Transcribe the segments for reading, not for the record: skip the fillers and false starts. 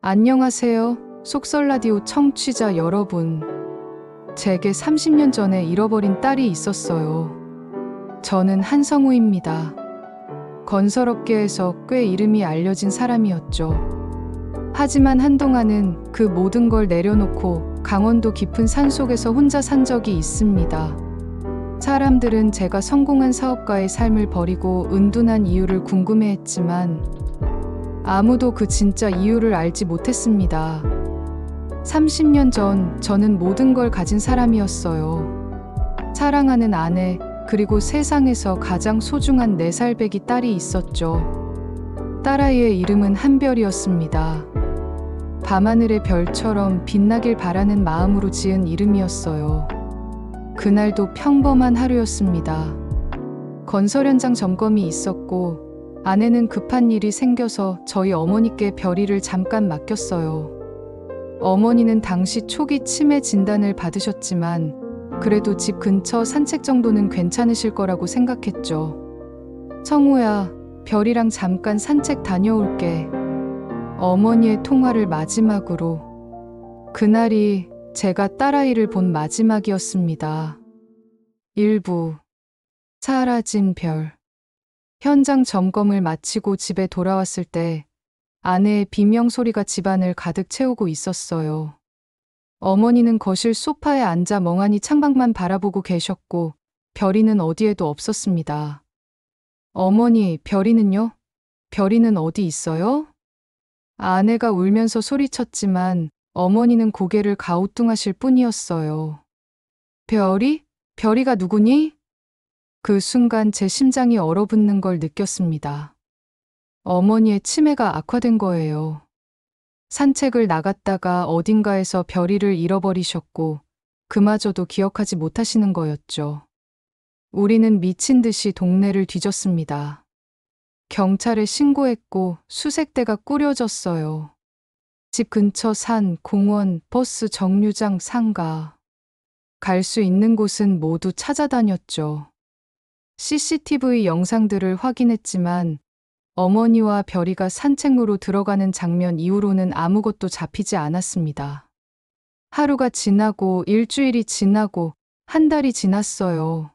안녕하세요. 속설라디오 청취자 여러분. 제게 30년 전에 잃어버린 딸이 있었어요. 저는 한성우입니다. 건설업계에서 꽤 이름이 알려진 사람이었죠. 하지만 한동안은 그 모든 걸 내려놓고 강원도 깊은 산속에서 혼자 산 적이 있습니다. 사람들은 제가 성공한 사업가의 삶을 버리고 은둔한 이유를 궁금해했지만 아무도 그 진짜 이유를 알지 못했습니다. 30년 전 저는 모든 걸 가진 사람이었어요. 사랑하는 아내, 그리고 세상에서 가장 소중한 4살배기 딸이 있었죠. 딸아이의 이름은 한별이었습니다. 밤하늘의 별처럼 빛나길 바라는 마음으로 지은 이름이었어요. 그날도 평범한 하루였습니다. 건설 현장 점검이 있었고 아내는 급한 일이 생겨서 저희 어머니께 별이를 잠깐 맡겼어요. 어머니는 당시 초기 치매 진단을 받으셨지만 그래도 집 근처 산책 정도는 괜찮으실 거라고 생각했죠. 성우야, 별이랑 잠깐 산책 다녀올게. 어머니의 통화를 마지막으로. 그날이 제가 딸아이를 본 마지막이었습니다. 일부 사라진 별. 현장 점검을 마치고 집에 돌아왔을 때 아내의 비명 소리가 집안을 가득 채우고 있었어요. 어머니는 거실 소파에 앉아 멍하니 창밖만 바라보고 계셨고 별이는 어디에도 없었습니다. 어머니, 별이는요? 별이는 어디 있어요? 아내가 울면서 소리쳤지만 어머니는 고개를 가우뚱하실 뿐이었어요. 별이? 별이가 누구니? 그 순간 제 심장이 얼어붙는 걸 느꼈습니다. 어머니의 치매가 악화된 거예요. 산책을 나갔다가 어딘가에서 별이를 잃어버리셨고 그마저도 기억하지 못하시는 거였죠. 우리는 미친 듯이 동네를 뒤졌습니다. 경찰에 신고했고 수색대가 꾸려졌어요. 집 근처 산, 공원, 버스 정류장, 상가. 갈 수 있는 곳은 모두 찾아다녔죠. CCTV 영상들을 확인했지만 어머니와 별이가 산책로로 들어가는 장면 이후로는 아무것도 잡히지 않았습니다. 하루가 지나고 일주일이 지나고 한 달이 지났어요.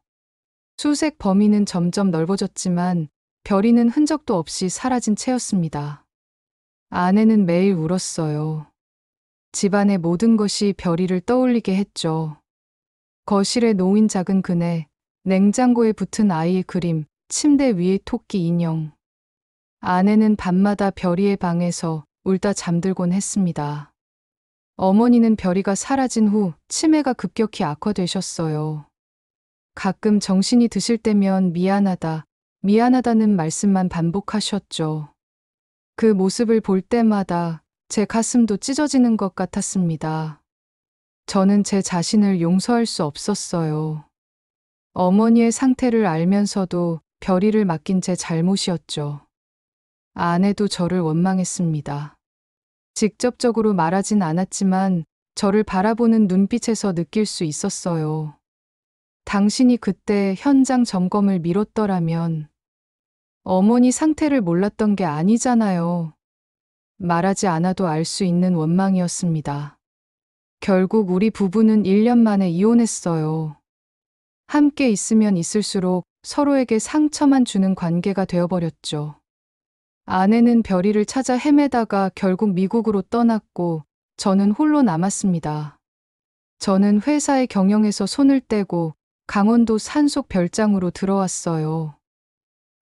수색 범위는 점점 넓어졌지만 별이는 흔적도 없이 사라진 채였습니다. 아내는 매일 울었어요. 집안의 모든 것이 별이를 떠올리게 했죠. 거실에 놓인 작은 그네, 냉장고에 붙은 아이의 그림, 침대 위의 토끼 인형. 아내는 밤마다 별이의 방에서 울다 잠들곤 했습니다. 어머니는 별이가 사라진 후 치매가 급격히 악화되셨어요. 가끔 정신이 드실 때면 미안하다, 미안하다는 말씀만 반복하셨죠. 그 모습을 볼 때마다 제 가슴도 찢어지는 것 같았습니다. 저는 제 자신을 용서할 수 없었어요. 어머니의 상태를 알면서도 별이를 맡긴 제 잘못이었죠. 아내도 저를 원망했습니다. 직접적으로 말하진 않았지만 저를 바라보는 눈빛에서 느낄 수 있었어요. 당신이 그때 현장 점검을 미뤘더라면 어머니 상태를 몰랐던 게 아니잖아요. 말하지 않아도 알 수 있는 원망이었습니다. 결국 우리 부부는 1년 만에 이혼했어요. 함께 있으면 있을수록 서로에게 상처만 주는 관계가 되어버렸죠. 아내는 별이를 찾아 헤매다가 결국 미국으로 떠났고 저는 홀로 남았습니다. 저는 회사의 경영에서 손을 떼고 강원도 산속 별장으로 들어왔어요.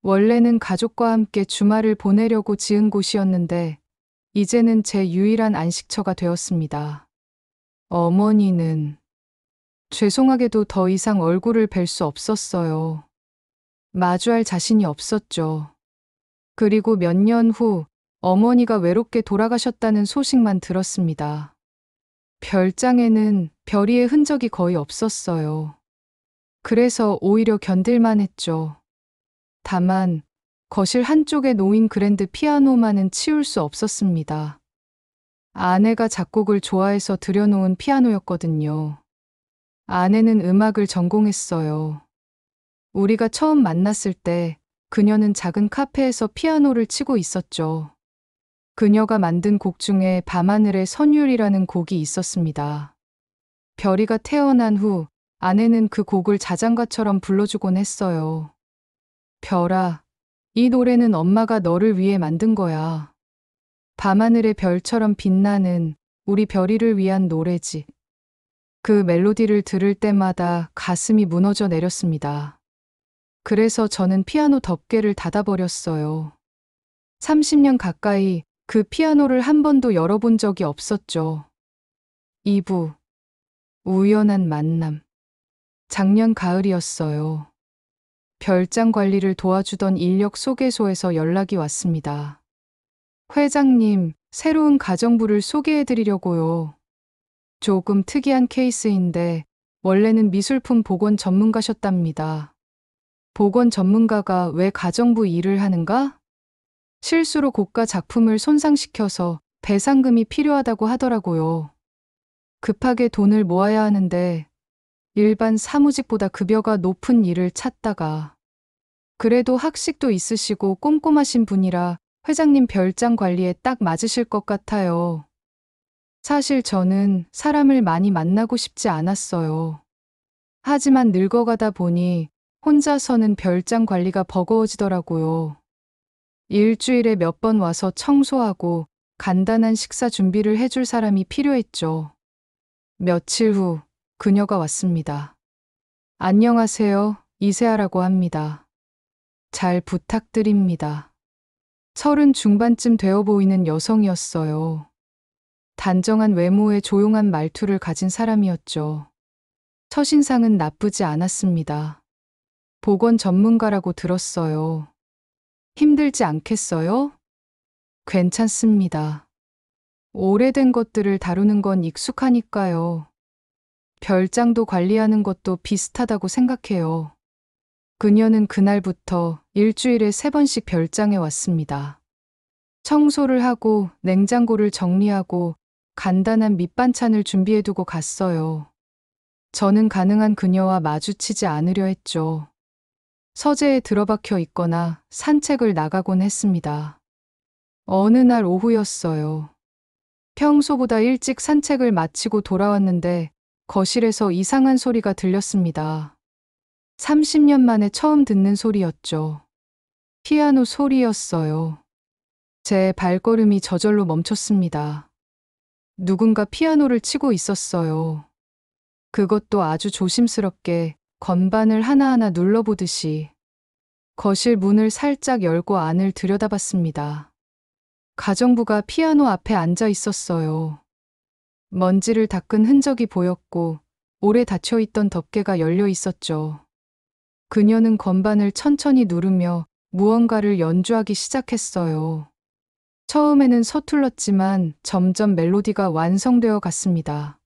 원래는 가족과 함께 주말을 보내려고 지은 곳이었는데 이제는 제 유일한 안식처가 되었습니다. 어머니는 죄송하게도 더 이상 얼굴을 뵐 수 없었어요. 마주할 자신이 없었죠. 그리고 몇 년 후 어머니가 외롭게 돌아가셨다는 소식만 들었습니다. 별장에는 별이의 흔적이 거의 없었어요. 그래서 오히려 견딜만 했죠. 다만 거실 한쪽에 놓인 그랜드 피아노만은 치울 수 없었습니다. 아내가 작곡을 좋아해서 들여놓은 피아노였거든요. 아내는 음악을 전공했어요. 우리가 처음 만났을 때 그녀는 작은 카페에서 피아노를 치고 있었죠. 그녀가 만든 곡 중에 밤하늘의 선율이라는 곡이 있었습니다. 별이가 태어난 후 아내는 그 곡을 자장가처럼 불러주곤 했어요. 별아, 이 노래는 엄마가 너를 위해 만든 거야. 밤하늘의 별처럼 빛나는 우리 별이를 위한 노래지. 그 멜로디를 들을 때마다 가슴이 무너져 내렸습니다. 그래서 저는 피아노 덮개를 닫아버렸어요. 30년 가까이 그 피아노를 한 번도 열어본 적이 없었죠. 2부. 우연한 만남. 작년 가을이었어요. 별장 관리를 도와주던 인력 소개소에서 연락이 왔습니다. 회장님, 새로운 가정부를 소개해드리려고요. 조금 특이한 케이스인데 원래는 미술품 복원 전문가셨답니다. 복원 전문가가 왜 가정부 일을 하는가? 실수로 고가 작품을 손상시켜서 배상금이 필요하다고 하더라고요. 급하게 돈을 모아야 하는데 일반 사무직보다 급여가 높은 일을 찾다가 그래도 학식도 있으시고 꼼꼼하신 분이라 회장님 별장 관리에 딱 맞으실 것 같아요. 사실 저는 사람을 많이 만나고 싶지 않았어요. 하지만 늙어가다 보니 혼자서는 별장 관리가 버거워지더라고요. 일주일에 몇 번 와서 청소하고 간단한 식사 준비를 해줄 사람이 필요했죠. 며칠 후 그녀가 왔습니다. 안녕하세요. 이세아라고 합니다. 잘 부탁드립니다. 30 중반쯤 되어 보이는 여성이었어요. 단정한 외모에 조용한 말투를 가진 사람이었죠. 첫인상은 나쁘지 않았습니다. 보건 전문가라고 들었어요. 힘들지 않겠어요? 괜찮습니다. 오래된 것들을 다루는 건 익숙하니까요. 별장도 관리하는 것도 비슷하다고 생각해요. 그녀는 그날부터 일주일에 3번씩 별장에 왔습니다. 청소를 하고 냉장고를 정리하고 간단한 밑반찬을 준비해두고 갔어요. 저는 가능한 그녀와 마주치지 않으려 했죠. 서재에 들어박혀 있거나 산책을 나가곤 했습니다. 어느 날 오후였어요. 평소보다 일찍 산책을 마치고 돌아왔는데 거실에서 이상한 소리가 들렸습니다. 30년 만에 처음 듣는 소리였죠. 피아노 소리였어요. 제 발걸음이 저절로 멈췄습니다. 누군가 피아노를 치고 있었어요. 그것도 아주 조심스럽게 건반을 하나하나 눌러보듯이. 거실 문을 살짝 열고 안을 들여다봤습니다. 가정부가 피아노 앞에 앉아 있었어요. 먼지를 닦은 흔적이 보였고 오래 닫혀있던 덮개가 열려 있었죠. 그녀는 건반을 천천히 누르며 무언가를 연주하기 시작했어요. 처음에는 서툴렀지만 점점 멜로디가 완성되어 갔습니다.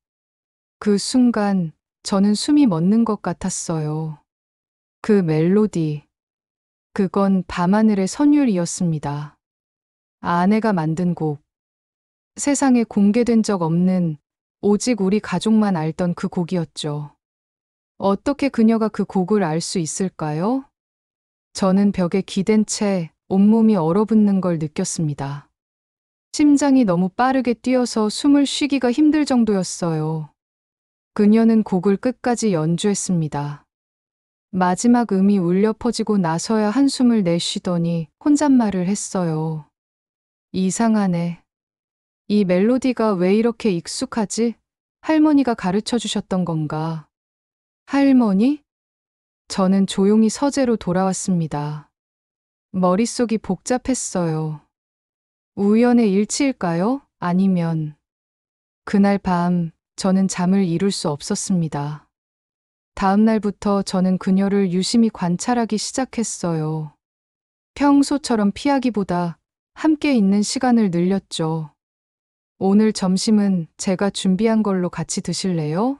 그 순간 저는 숨이 멎는 것 같았어요. 그 멜로디, 그건 밤하늘의 선율이었습니다. 아내가 만든 곡, 세상에 공개된 적 없는 오직 우리 가족만 알던 그 곡이었죠. 어떻게 그녀가 그 곡을 알 수 있을까요? 저는 벽에 기댄 채 온몸이 얼어붙는 걸 느꼈습니다. 심장이 너무 빠르게 뛰어서 숨을 쉬기가 힘들 정도였어요. 그녀는 곡을 끝까지 연주했습니다. 마지막 음이 울려 퍼지고 나서야 한숨을 내쉬더니 혼잣말을 했어요. 이상하네. 이 멜로디가 왜 이렇게 익숙하지? 할머니가 가르쳐 주셨던 건가? 할머니? 저는 조용히 서재로 돌아왔습니다. 머릿속이 복잡했어요. 우연의 일치일까요? 아니면 그날 밤 저는 잠을 이룰 수 없었습니다. 다음 날부터 저는 그녀를 유심히 관찰하기 시작했어요. 평소처럼 피하기보다 함께 있는 시간을 늘렸죠. 오늘 점심은 제가 준비한 걸로 같이 드실래요?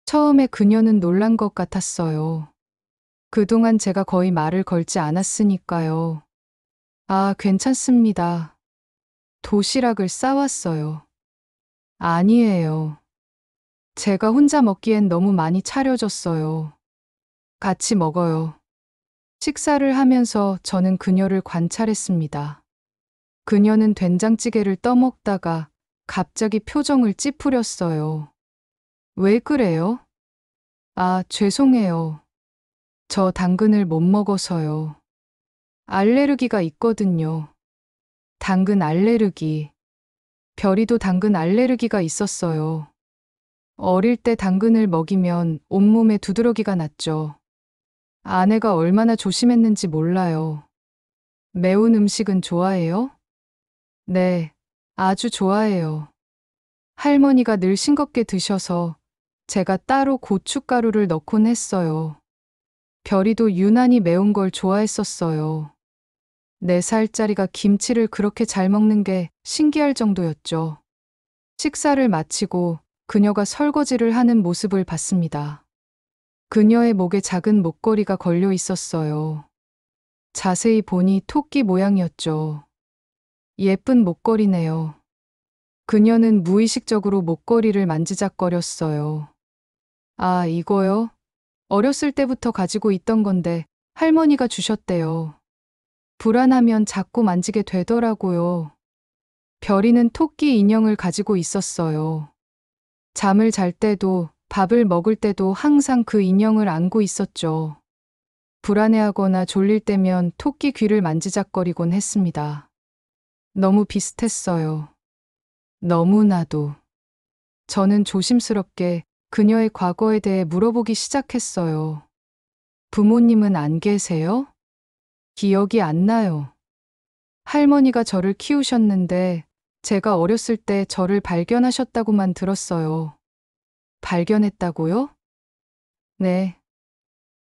처음에 그녀는 놀란 것 같았어요. 그동안 제가 거의 말을 걸지 않았으니까요. 아, 괜찮습니다. 도시락을 싸왔어요. 아니에요. 제가 혼자 먹기엔 너무 많이 차려졌어요. 같이 먹어요. 식사를 하면서 저는 그녀를 관찰했습니다. 그녀는 된장찌개를 떠먹다가 갑자기 표정을 찌푸렸어요. 왜 그래요? 아, 죄송해요. 저 당근을 못 먹어서요. 알레르기가 있거든요. 당근 알레르기. 별이도 당근 알레르기가 있었어요. 어릴 때 당근을 먹이면 온몸에 두드러기가 났죠. 아내가 얼마나 조심했는지 몰라요. 매운 음식은 좋아해요? 네, 아주 좋아해요. 할머니가 늘 싱겁게 드셔서 제가 따로 고춧가루를 넣곤 했어요. 별이도 유난히 매운 걸 좋아했었어요. 4살짜리가 김치를 그렇게 잘 먹는 게 신기할 정도였죠. 식사를 마치고 그녀가 설거지를 하는 모습을 봤습니다. 그녀의 목에 작은 목걸이가 걸려 있었어요. 자세히 보니 토끼 모양이었죠. 예쁜 목걸이네요. 그녀는 무의식적으로 목걸이를 만지작거렸어요. 아, 이거요? 어렸을 때부터 가지고 있던 건데 할머니가 주셨대요. 불안하면 자꾸 만지게 되더라고요. 별이는 토끼 인형을 가지고 있었어요. 잠을 잘 때도 밥을 먹을 때도 항상 그 인형을 안고 있었죠. 불안해하거나 졸릴 때면 토끼 귀를 만지작거리곤 했습니다. 너무 비슷했어요. 너무나도. 저는 조심스럽게 그녀의 과거에 대해 물어보기 시작했어요. 부모님은 안 계세요? 기억이 안 나요. 할머니가 저를 키우셨는데 제가 어렸을 때 저를 발견하셨다고만 들었어요. 발견했다고요? 네.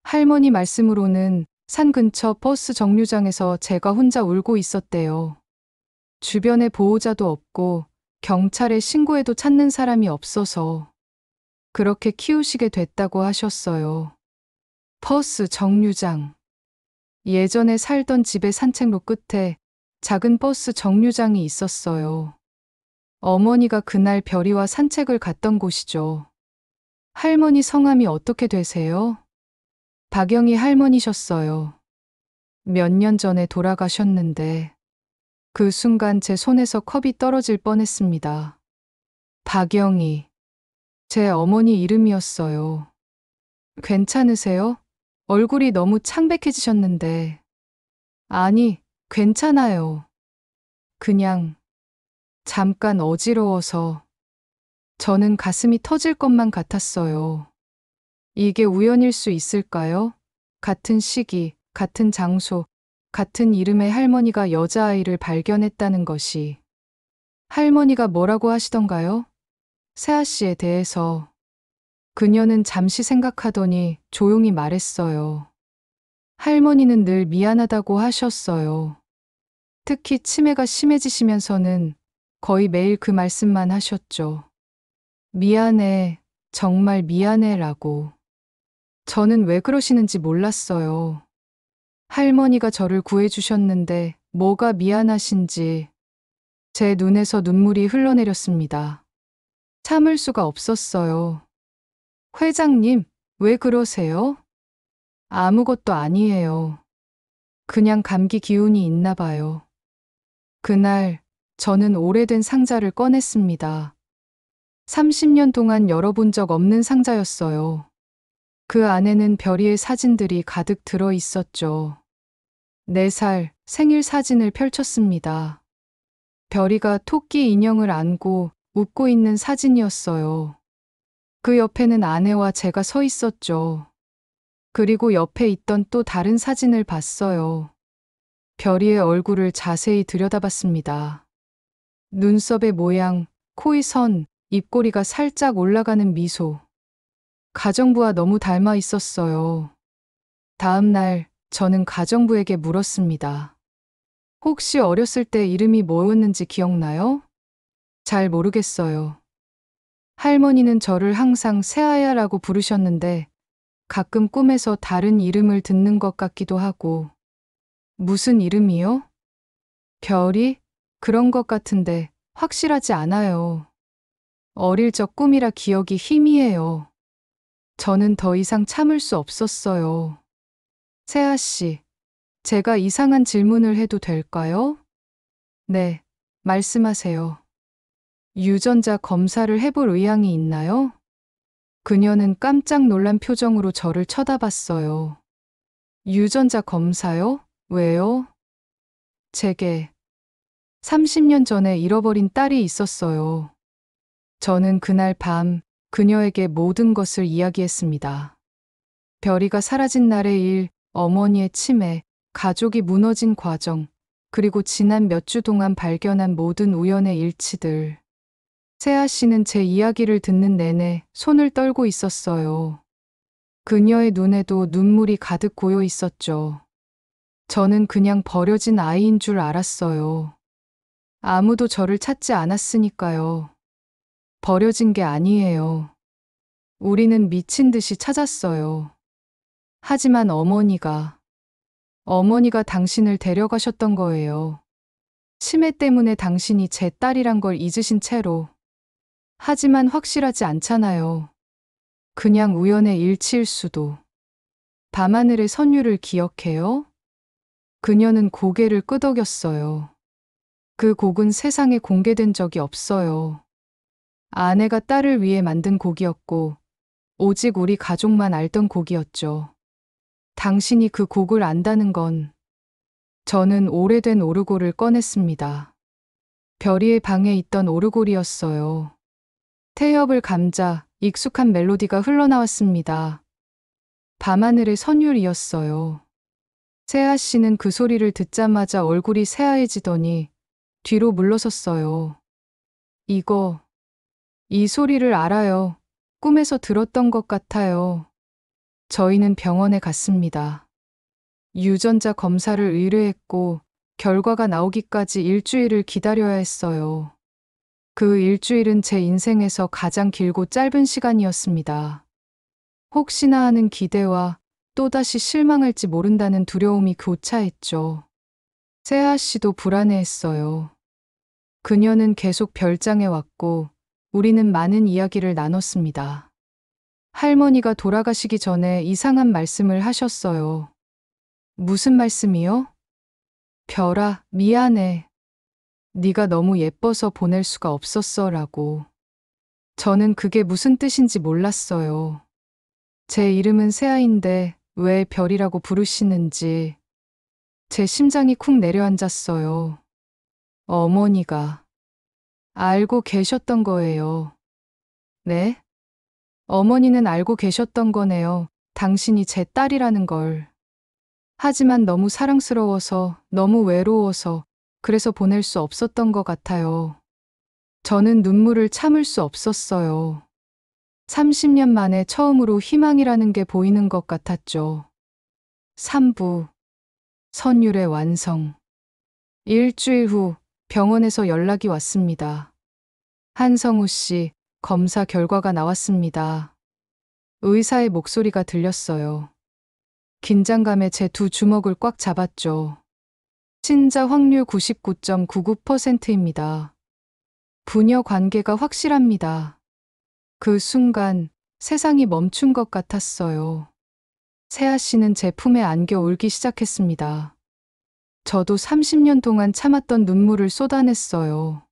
할머니 말씀으로는 산 근처 버스 정류장에서 제가 혼자 울고 있었대요. 주변에 보호자도 없고 경찰에 신고해도 찾는 사람이 없어서 그렇게 키우시게 됐다고 하셨어요. 버스 정류장. 예전에 살던 집의 산책로 끝에 작은 버스 정류장이 있었어요. 어머니가 그날 별이와 산책을 갔던 곳이죠. 할머니 성함이 어떻게 되세요? 박영희 할머니셨어요. 몇 년 전에 돌아가셨는데 그 순간 제 손에서 컵이 떨어질 뻔했습니다. 박영희. 제 어머니 이름이었어요. 괜찮으세요? 얼굴이 너무 창백해지셨는데. 아니, 괜찮아요. 그냥 잠깐 어지러워서. 저는 가슴이 터질 것만 같았어요. 이게 우연일 수 있을까요? 같은 시기, 같은 장소, 같은 이름의 할머니가 여자아이를 발견했다는 것이. 할머니가 뭐라고 하시던가요? 세아 씨에 대해서. 그녀는 잠시 생각하더니 조용히 말했어요. 할머니는 늘 미안하다고 하셨어요. 특히 치매가 심해지시면서는 거의 매일 그 말씀만 하셨죠. 미안해, 정말 미안해라고. 저는 왜 그러시는지 몰랐어요. 할머니가 저를 구해주셨는데 뭐가 미안하신지. 제 눈에서 눈물이 흘러내렸습니다. 참을 수가 없었어요. 회장님, 왜 그러세요? 아무것도 아니에요. 그냥 감기 기운이 있나 봐요. 그날 저는 오래된 상자를 꺼냈습니다. 30년 동안 열어본 적 없는 상자였어요. 그 안에는 별이의 사진들이 가득 들어 있었죠. 4살 생일 사진을 펼쳤습니다. 별이가 토끼 인형을 안고 웃고 있는 사진이었어요. 그 옆에는 아내와 제가 서 있었죠. 그리고 옆에 있던 또 다른 사진을 봤어요. 별이의 얼굴을 자세히 들여다봤습니다. 눈썹의 모양, 코의 선, 입꼬리가 살짝 올라가는 미소. 가정부와 너무 닮아 있었어요. 다음 날 저는 가정부에게 물었습니다. 혹시 어렸을 때 이름이 뭐였는지 기억나요? 잘 모르겠어요. 할머니는 저를 항상 새아야라고 부르셨는데 가끔 꿈에서 다른 이름을 듣는 것 같기도 하고. 무슨 이름이요? 별이? 그런 것 같은데 확실하지 않아요. 어릴 적 꿈이라 기억이 희미해요. 저는 더 이상 참을 수 없었어요. 세아 씨, 제가 이상한 질문을 해도 될까요? 네, 말씀하세요. 유전자 검사를 해볼 의향이 있나요? 그녀는 깜짝 놀란 표정으로 저를 쳐다봤어요. 유전자 검사요? 왜요? 제게 30년 전에 잃어버린 딸이 있었어요. 저는 그날 밤 그녀에게 모든 것을 이야기했습니다. 별이가 사라진 날의 일, 어머니의 치매, 가족이 무너진 과정, 그리고 지난 몇 주 동안 발견한 모든 우연의 일치들. 세아 씨는 제 이야기를 듣는 내내 손을 떨고 있었어요. 그녀의 눈에도 눈물이 가득 고여 있었죠. 저는 그냥 버려진 아이인 줄 알았어요. 아무도 저를 찾지 않았으니까요. 버려진 게 아니에요. 우리는 미친 듯이 찾았어요. 하지만 어머니가 당신을 데려가셨던 거예요. 치매 때문에 당신이 제 딸이란 걸 잊으신 채로. 하지만 확실하지 않잖아요. 그냥 우연의 일치일 수도. 밤하늘의 선율을 기억해요? 그녀는 고개를 끄덕였어요. 그 곡은 세상에 공개된 적이 없어요. 아내가 딸을 위해 만든 곡이었고, 오직 우리 가족만 알던 곡이었죠. 당신이 그 곡을 안다는 건, 저는 오래된 오르골을 꺼냈습니다. 별이의 방에 있던 오르골이었어요. 태엽을 감자 익숙한 멜로디가 흘러나왔습니다. 밤하늘의 선율이었어요. 세아 씨는 그 소리를 듣자마자 얼굴이 새하얘지더니 뒤로 물러섰어요. 이 소리를 알아요. 꿈에서 들었던 것 같아요. 저희는 병원에 갔습니다. 유전자 검사를 의뢰했고 결과가 나오기까지 일주일을 기다려야 했어요. 그 일주일은 제 인생에서 가장 길고 짧은 시간이었습니다. 혹시나 하는 기대와 또다시 실망할지 모른다는 두려움이 교차했죠. 세아 씨도 불안해했어요. 그녀는 계속 별장에 왔고 우리는 많은 이야기를 나눴습니다. 할머니가 돌아가시기 전에 이상한 말씀을 하셨어요. 무슨 말씀이요? 별아, 미안해. 네가 너무 예뻐서 보낼 수가 없었어 라고. 저는 그게 무슨 뜻인지 몰랐어요. 제 이름은 세아인데 왜 별이라고 부르시는지. 제 심장이 쿵 내려앉았어요. 어머니가 알고 계셨던 거예요. 네? 어머니는 알고 계셨던 거네요. 당신이 제 딸이라는 걸. 하지만 너무 사랑스러워서, 너무 외로워서, 그래서 보낼 수 없었던 것 같아요. 저는 눈물을 참을 수 없었어요. 30년 만에 처음으로 희망이라는 게 보이는 것 같았죠. 3부. 선율의 완성. 일주일 후 병원에서 연락이 왔습니다. 한성우 씨, 검사 결과가 나왔습니다. 의사의 목소리가 들렸어요. 긴장감에 제 두 주먹을 꽉 잡았죠. 친자 확률 99.99%입니다. 부녀 관계가 확실합니다. 그 순간 세상이 멈춘 것 같았어요. 세아 씨는 제 품에 안겨 울기 시작했습니다. 저도 30년 동안 참았던 눈물을 쏟아냈어요.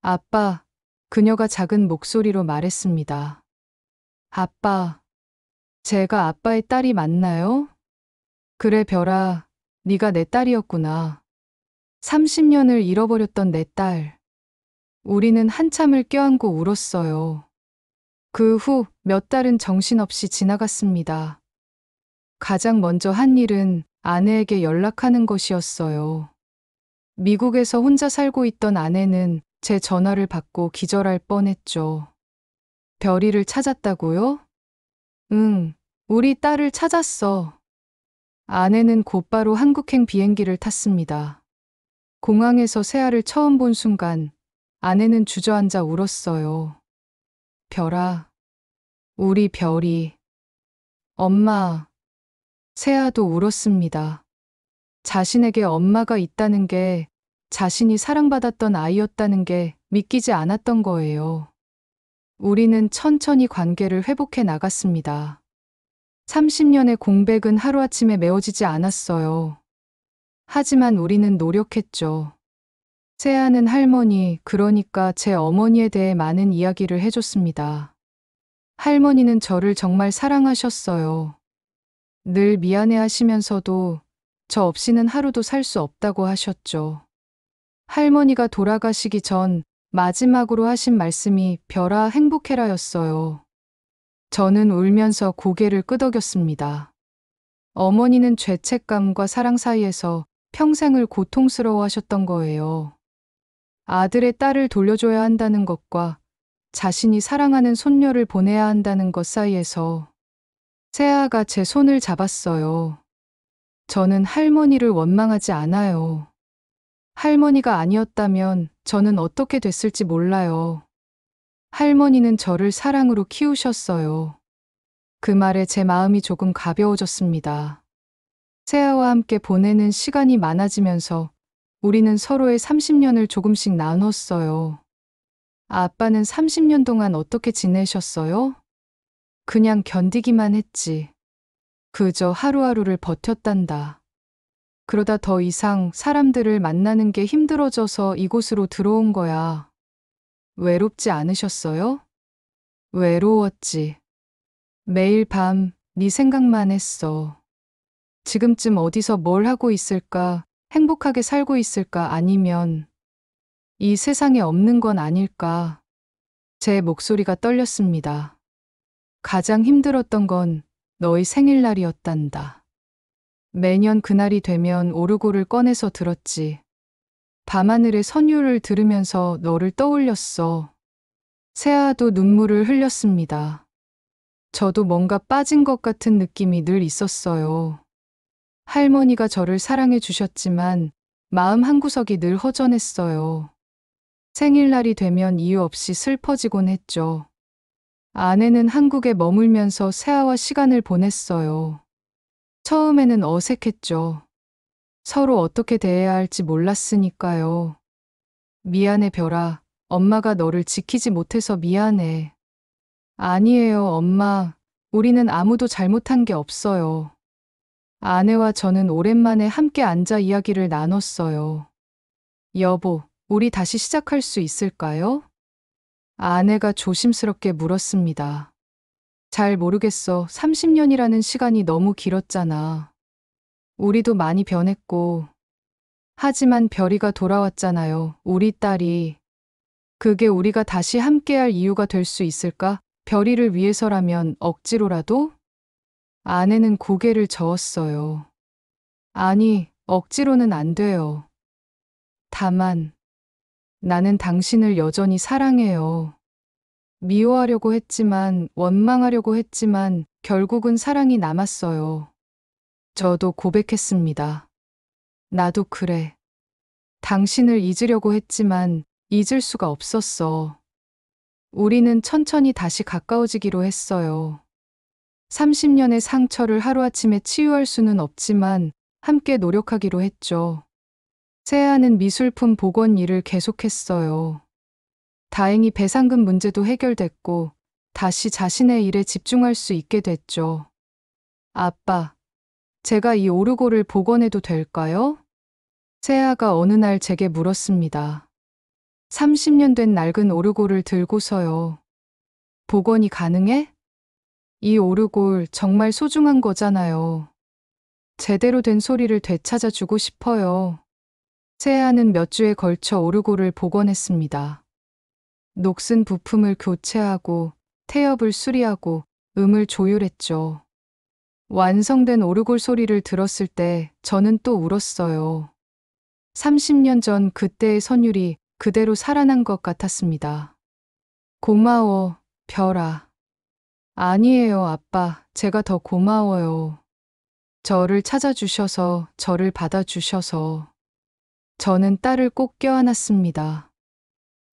아빠, 그녀가 작은 목소리로 말했습니다. 아빠, 제가 아빠의 딸이 맞나요? 그래, 별아, 네가 내 딸이었구나. 30년을 잃어버렸던 내 딸. 우리는 한참을 껴안고 울었어요. 그 후 몇 달은 정신없이 지나갔습니다. 가장 먼저 한 일은 아내에게 연락하는 것이었어요. 미국에서 혼자 살고 있던 아내는 제 전화를 받고 기절할 뻔했죠. 별이를 찾았다고요? 응, 우리 딸을 찾았어. 아내는 곧바로 한국행 비행기를 탔습니다. 공항에서 세아를 처음 본 순간 아내는 주저앉아 울었어요. 별아, 우리 별이. 엄마. 세아도 울었습니다. 자신에게 엄마가 있다는 게, 자신이 사랑받았던 아이였다는 게 믿기지 않았던 거예요. 우리는 천천히 관계를 회복해 나갔습니다. 30년의 공백은 하루아침에 메워지지 않았어요. 하지만 우리는 노력했죠. 세아는 할머니, 그러니까 제 어머니에 대해 많은 이야기를 해줬습니다. 할머니는 저를 정말 사랑하셨어요. 늘 미안해 하시면서도 저 없이는 하루도 살 수 없다고 하셨죠. 할머니가 돌아가시기 전 마지막으로 하신 말씀이 별아 행복해라였어요. 저는 울면서 고개를 끄덕였습니다. 어머니는 죄책감과 사랑 사이에서 평생을 고통스러워 하셨던 거예요. 아들의 딸을 돌려줘야 한다는 것과 자신이 사랑하는 손녀를 보내야 한다는 것 사이에서 세아가 제 손을 잡았어요. 저는 할머니를 원망하지 않아요. 할머니가 아니었다면 저는 어떻게 됐을지 몰라요. 할머니는 저를 사랑으로 키우셨어요. 그 말에 제 마음이 조금 가벼워졌습니다. 세아와 함께 보내는 시간이 많아지면서 우리는 서로의 30년을 조금씩 나눴어요. 아빠는 30년 동안 어떻게 지내셨어요? 그냥 견디기만 했지. 그저 하루하루를 버텼단다. 그러다 더 이상 사람들을 만나는 게 힘들어져서 이곳으로 들어온 거야. 외롭지 않으셨어요? 외로웠지. 매일 밤 네 생각만 했어. 지금쯤 어디서 뭘 하고 있을까? 행복하게 살고 있을까? 아니면 이 세상에 없는 건 아닐까? 제 목소리가 떨렸습니다. 가장 힘들었던 건 너의 생일날이었단다. 매년 그날이 되면 오르골을 꺼내서 들었지. 밤하늘의 선율을 들으면서 너를 떠올렸어. 세아도 눈물을 흘렸습니다. 저도 뭔가 빠진 것 같은 느낌이 늘 있었어요. 할머니가 저를 사랑해 주셨지만 마음 한구석이 늘 허전했어요. 생일날이 되면 이유 없이 슬퍼지곤 했죠. 아내는 한국에 머물면서 세아와 시간을 보냈어요. 처음에는 어색했죠. 서로 어떻게 대해야 할지 몰랐으니까요. 미안해, 별아. 엄마가 너를 지키지 못해서 미안해. 아니에요, 엄마. 우리는 아무도 잘못한 게 없어요. 아내와 저는 오랜만에 함께 앉아 이야기를 나눴어요. 여보, 우리 다시 시작할 수 있을까요? 아내가 조심스럽게 물었습니다. 잘 모르겠어. 30년이라는 시간이 너무 길었잖아. 우리도 많이 변했고. 하지만 별이가 돌아왔잖아요. 우리 딸이. 그게 우리가 다시 함께할 이유가 될 수 있을까? 별이를 위해서라면 억지로라도? 아내는 고개를 저었어요. 아니, 억지로는 안 돼요. 다만, 나는 당신을 여전히 사랑해요. 미워하려고 했지만, 원망하려고 했지만, 결국은 사랑이 남았어요. 저도 고백했습니다. 나도 그래. 당신을 잊으려고 했지만, 잊을 수가 없었어. 우리는 천천히 다시 가까워지기로 했어요. 30년의 상처를 하루아침에 치유할 수는 없지만 함께 노력하기로 했죠. 세아는 미술품 복원 일을 계속했어요. 다행히 배상금 문제도 해결됐고 다시 자신의 일에 집중할 수 있게 됐죠. 아빠, 제가 이 오르골을 복원해도 될까요? 세아가 어느 날 제게 물었습니다. 30년 된 낡은 오르골을 들고서요. 복원이 가능해? 이 오르골 정말 소중한 거잖아요. 제대로 된 소리를 되찾아주고 싶어요. 세아는 몇 주에 걸쳐 오르골을 복원했습니다. 녹슨 부품을 교체하고 태엽을 수리하고 음을 조율했죠. 완성된 오르골 소리를 들었을 때 저는 또 울었어요. 30년 전 그때의 선율이 그대로 살아난 것 같았습니다. 고마워, 별아. 아니에요, 아빠. 제가 더 고마워요. 저를 찾아주셔서, 저를 받아주셔서. 저는 딸을 꼭 껴안았습니다.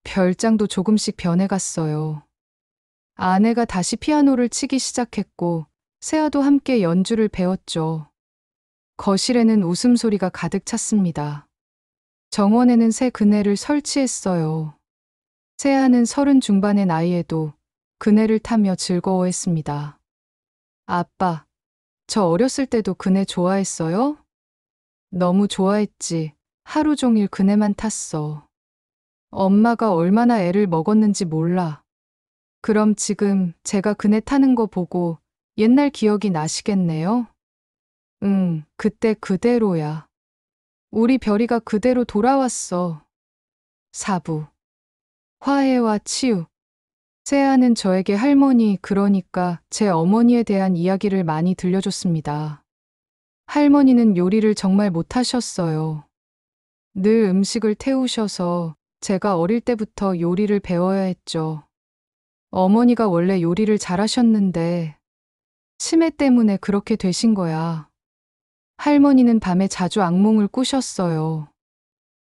별장도 조금씩 변해갔어요. 아내가 다시 피아노를 치기 시작했고, 세아도 함께 연주를 배웠죠. 거실에는 웃음소리가 가득 찼습니다. 정원에는 새 그네를 설치했어요. 세아는 30 중반의 나이에도 그네를 타며 즐거워했습니다. 아빠, 저 어렸을 때도 그네 좋아했어요? 너무 좋아했지. 하루 종일 그네만 탔어. 엄마가 얼마나 애를 먹었는지 몰라. 그럼 지금 제가 그네 타는 거 보고 옛날 기억이 나시겠네요? 응, 그때 그대로야. 우리 별이가 그대로 돌아왔어. 사부. 화해와 치유. 세아는 저에게 할머니, 그러니까 제 어머니에 대한 이야기를 많이 들려줬습니다. 할머니는 요리를 정말 못하셨어요. 늘 음식을 태우셔서 제가 어릴 때부터 요리를 배워야 했죠. 어머니가 원래 요리를 잘하셨는데 치매 때문에 그렇게 되신 거야. 할머니는 밤에 자주 악몽을 꾸셨어요.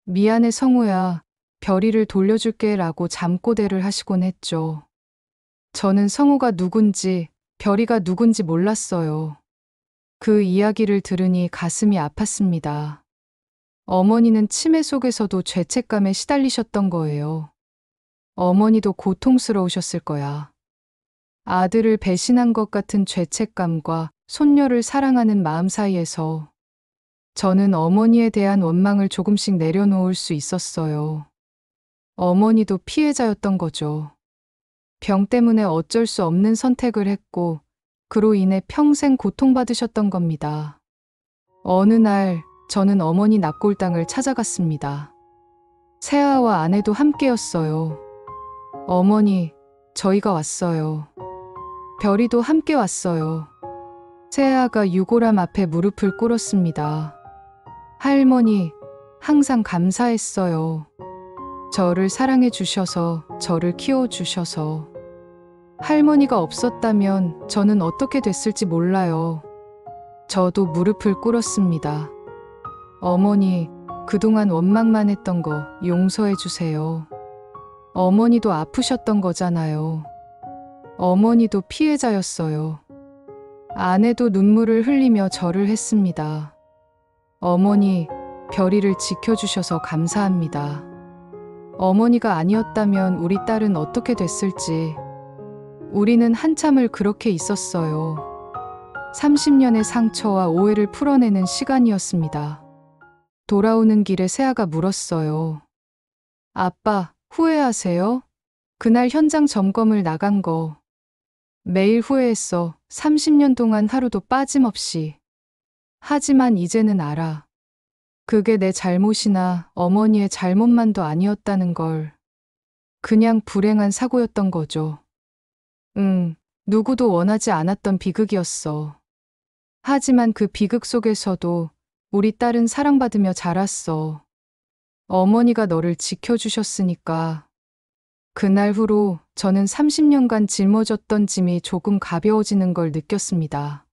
미안해 성우야, 별이를 돌려줄게 라고 잠꼬대를 하시곤 했죠. 저는 성우가 누군지, 별이가 누군지 몰랐어요. 그 이야기를 들으니 가슴이 아팠습니다. 어머니는 치매 속에서도 죄책감에 시달리셨던 거예요. 어머니도 고통스러우셨을 거야. 아들을 배신한 것 같은 죄책감과 손녀를 사랑하는 마음 사이에서 저는 어머니에 대한 원망을 조금씩 내려놓을 수 있었어요. 어머니도 피해자였던 거죠. 병 때문에 어쩔 수 없는 선택을 했고, 그로 인해 평생 고통받으셨던 겁니다. 어느 날, 저는 어머니 납골당을 찾아갔습니다. 세아와 아내도 함께였어요. 어머니, 저희가 왔어요. 별이도 함께 왔어요. 세아가 유골함 앞에 무릎을 꿇었습니다. 할머니, 항상 감사했어요. 저를 사랑해 주셔서, 저를 키워 주셔서. 할머니가 없었다면 저는 어떻게 됐을지 몰라요. 저도 무릎을 꿇었습니다. 어머니, 그동안 원망만 했던 거 용서해 주세요. 어머니도 아프셨던 거잖아요. 어머니도 피해자였어요. 아내도 눈물을 흘리며 절을 했습니다. 어머니, 별이를 지켜주셔서 감사합니다. 어머니가 아니었다면 우리 딸은 어떻게 됐을지. 우리는 한참을 그렇게 있었어요. 30년의 상처와 오해를 풀어내는 시간이었습니다. 돌아오는 길에 세아가 물었어요. 아빠, 후회하세요? 그날 현장 점검을 나간 거. 매일 후회했어. 30년 동안 하루도 빠짐없이. 하지만 이제는 알아. 그게 내 잘못이나 어머니의 잘못만도 아니었다는 걸. 그냥 불행한 사고였던 거죠. 누구도 원하지 않았던 비극이었어. 하지만 그 비극 속에서도 우리 딸은 사랑받으며 자랐어. 어머니가 너를 지켜주셨으니까. 그날 후로 저는 30년간 짊어졌던 짐이 조금 가벼워지는 걸 느꼈습니다.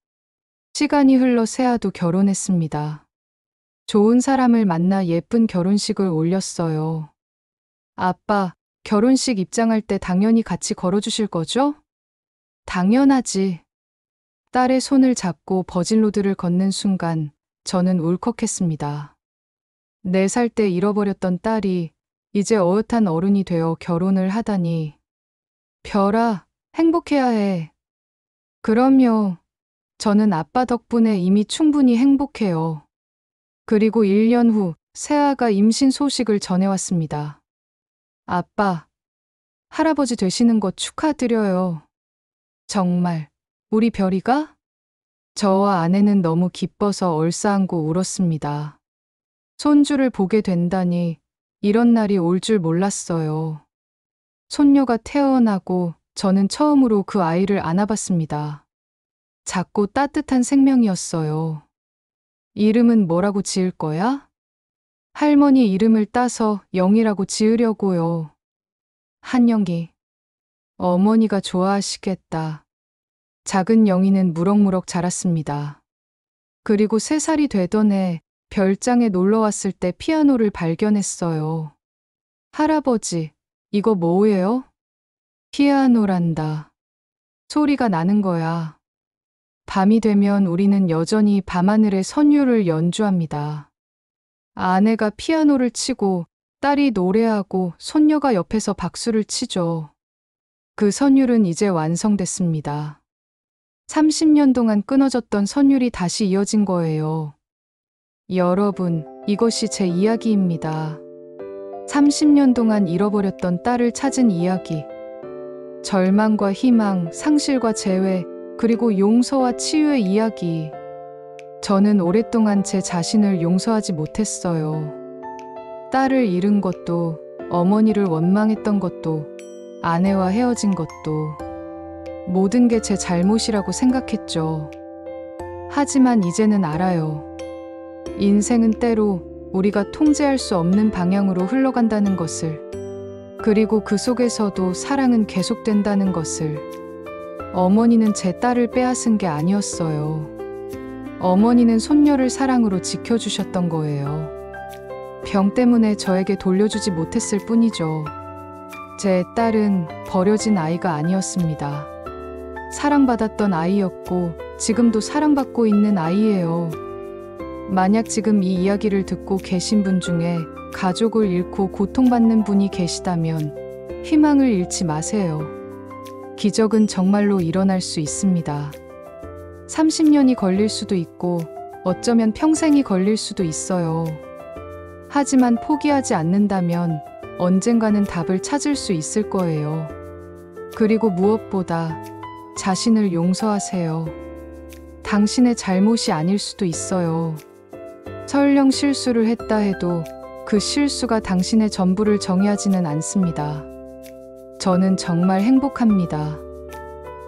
시간이 흘러 세아도 결혼했습니다. 좋은 사람을 만나 예쁜 결혼식을 올렸어요. 아빠, 결혼식 입장할 때 당연히 같이 걸어주실 거죠? 당연하지. 딸의 손을 잡고 버진로드를 걷는 순간 저는 울컥했습니다. 4살 때 잃어버렸던 딸이 이제 어엿한 어른이 되어 결혼을 하다니. 별아, 행복해야 해. 그럼요. 저는 아빠 덕분에 이미 충분히 행복해요. 그리고 1년 후 세아가 임신 소식을 전해왔습니다. 아빠, 할아버지 되시는 거 축하드려요. 정말, 우리 별이가? 저와 아내는 너무 기뻐서 얼싸안고 울었습니다. 손주를 보게 된다니 이런 날이 올 줄 몰랐어요. 손녀가 태어나고 저는 처음으로 그 아이를 안아봤습니다. 작고 따뜻한 생명이었어요. 이름은 뭐라고 지을 거야? 할머니 이름을 따서 영이라고 지으려고요. 한영이. 어머니가 좋아하시겠다. 작은 영이는 무럭무럭 자랐습니다. 그리고 3살이 되던 해 별장에 놀러 왔을 때 피아노를 발견했어요. 할아버지, 이거 뭐예요? 피아노란다. 소리가 나는 거야. 밤이 되면 우리는 여전히 밤하늘의 선율을 연주합니다. 아내가 피아노를 치고 딸이 노래하고 손녀가 옆에서 박수를 치죠. 그 선율은 이제 완성됐습니다. 30년 동안 끊어졌던 선율이 다시 이어진 거예요. 여러분, 이것이 제 이야기입니다. 30년 동안 잃어버렸던 딸을 찾은 이야기. 절망과 희망, 상실과 재회, 그리고 용서와 치유의 이야기. 저는 오랫동안 제 자신을 용서하지 못했어요. 딸을 잃은 것도, 어머니를 원망했던 것도, 아내와 헤어진 것도, 모든 게 제 잘못이라고 생각했죠. 하지만 이제는 알아요. 인생은 때로 우리가 통제할 수 없는 방향으로 흘러간다는 것을, 그리고 그 속에서도 사랑은 계속된다는 것을. 어머니는 제 딸을 빼앗은 게 아니었어요. 어머니는 손녀를 사랑으로 지켜주셨던 거예요. 병 때문에 저에게 돌려주지 못했을 뿐이죠. 제 딸은 버려진 아이가 아니었습니다. 사랑받았던 아이였고 지금도 사랑받고 있는 아이예요. 만약 지금 이 이야기를 듣고 계신 분 중에 가족을 잃고 고통받는 분이 계시다면 희망을 잃지 마세요. 기적은 정말로 일어날 수 있습니다. 30년이 걸릴 수도 있고 어쩌면 평생이 걸릴 수도 있어요. 하지만 포기하지 않는다면 언젠가는 답을 찾을 수 있을 거예요. 그리고 무엇보다 자신을 용서하세요. 당신의 잘못이 아닐 수도 있어요. 설령 실수를 했다 해도 그 실수가 당신의 전부를 정의하지는 않습니다. 저는 정말 행복합니다.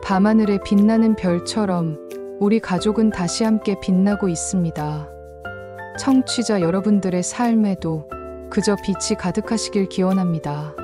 밤하늘에 빛나는 별처럼 우리 가족은 다시 함께 빛나고 있습니다. 청취자 여러분들의 삶에도 그저 빛이 가득하시길 기원합니다.